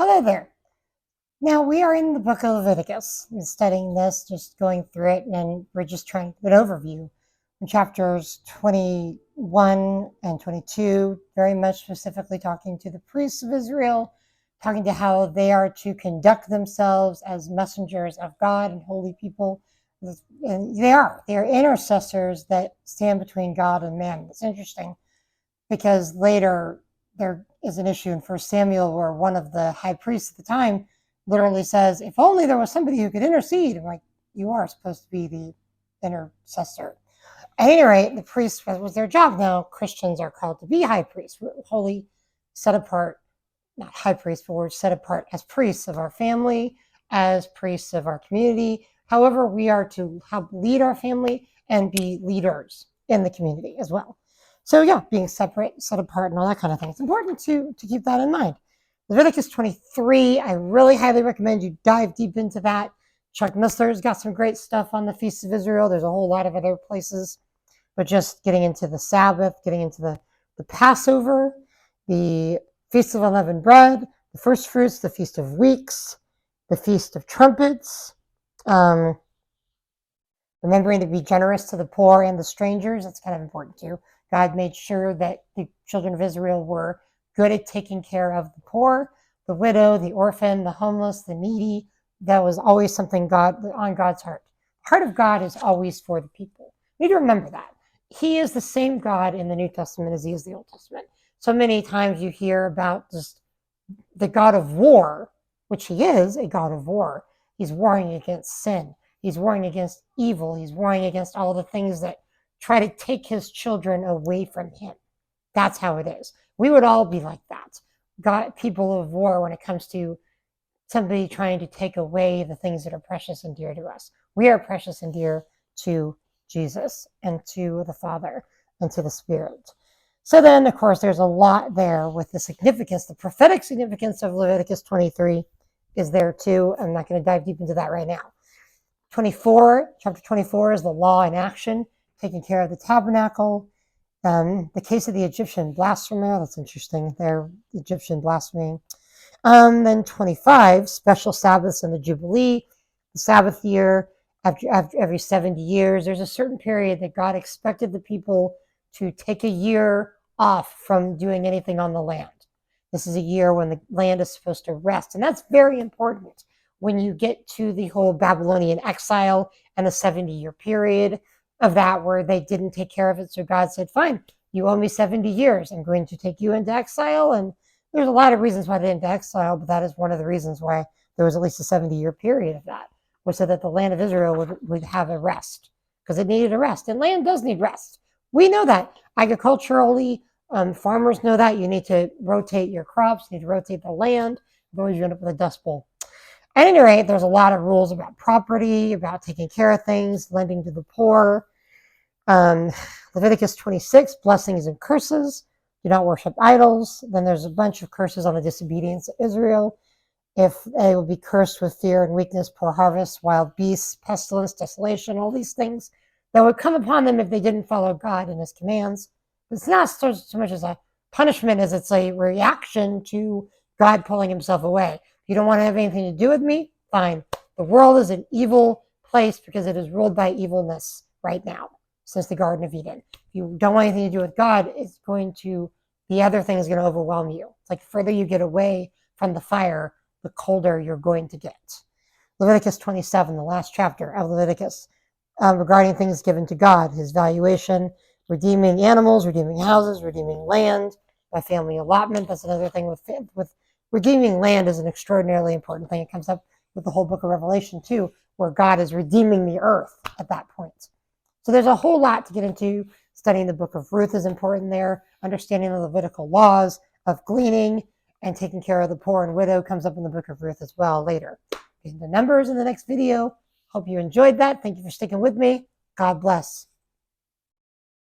Hello there. Now we are in the book of Leviticus and studying this, just going through it, and we're just trying to get an overview. In chapters 21 and 22, very much specifically talking to the priests of Israel, talking to how they are to conduct themselves as messengers of God and holy people. And they are intercessors that stand between God and man. It's interesting because later there is an issue in 1 Samuel where one of the high priests at the time literally says, if only there was somebody who could intercede. I'm like, you are supposed to be the intercessor. At any rate, the priest was their job. Now Christians are called to be high priests. We're holy, set apart, not high priests, but we're set apart as priests of our family, as priests of our community. However, we are to help lead our family and be leaders in the community as well. So yeah, being separate, set apart, and all that kind of thing. It's important to keep that in mind. Leviticus 23, I really highly recommend you dive deep into that. Chuck Missler's got some great stuff on the Feast of Israel. There's a whole lot of other places, but just getting into the Sabbath, getting into the Passover, the Feast of Unleavened Bread, the First Fruits, the Feast of Weeks, the Feast of Trumpets, remembering to be generous to the poor and the strangers. That's kind of important too. God made sure that the children of Israel were good at taking care of the poor, the widow, the orphan, the homeless, the needy. That was always something on God's heart. The heart of God is always for the people. We need to remember that. He is the same God in the New Testament as he is the Old Testament. So many times you hear about just the God of war, which he is a God of war. He's warring against sin. He's warring against evil. He's warring against all the things that try to take his children away from him. That's how it is. We would all be like that. God, people of war, when it comes to somebody trying to take away the things that are precious and dear to us. We are precious and dear to Jesus and to the Father and to the Spirit. So then, of course, there's a lot there with the significance, the prophetic significance of Leviticus 23 is there too. I'm not going to dive deep into that right now. Chapter 24 is the law in action, taking care of the tabernacle. The case of the Egyptian blasphemer, that's interesting, their Egyptian blasphemy. Then 25, special Sabbaths and the Jubilee, the Sabbath year, after every 70 years. There's a certain period that God expected the people to take a year off from doing anything on the land. This is a year when the land is supposed to rest, and that's very important when you get to the whole Babylonian exile and the 70-year period of that where they didn't take care of it. So God said, fine, you owe me 70 years. I'm going to take you into exile. And there's a lot of reasons why they went into exile, but that is one of the reasons why there was at least a 70-year period of that, was so that the land of Israel would have a rest, because it needed a rest. And land does need rest. We know that. Agriculturally, farmers know that. You need to rotate your crops, you need to rotate the land, otherwise you end up with a dust bowl. At any rate, there's a lot of rules about property, about taking care of things, lending to the poor. Leviticus 26, blessings and curses. Do not worship idols. Then there's a bunch of curses on the disobedience of Israel. If they will be cursed with fear and weakness, poor harvest, wild beasts, pestilence, desolation, all these things that would come upon them if they didn't follow God and his commands. It's not so much as a punishment as it's a reaction to God pulling himself away. If you don't want to have anything to do with me, fine. The world is an evil place because it is ruled by evilness right now since the Garden of Eden. If you don't want anything to do with God, the other thing is going to overwhelm you. It's like the further you get away from the fire, the colder you're going to get. Leviticus 27, the last chapter of Leviticus, regarding things given to God, his valuation, redeeming animals, redeeming houses, redeeming land by family allotment. That's another thing with redeeming land is an extraordinarily important thing. It comes up with the whole book of Revelation too, where God is redeeming the earth at that point. So there's a whole lot to get into. Studying the book of Ruth is important there. Understanding the Levitical laws of gleaning and taking care of the poor and widow comes up in the book of Ruth as well later. Getting the numbers in the next video. Hope you enjoyed that. Thank you for sticking with me. God bless.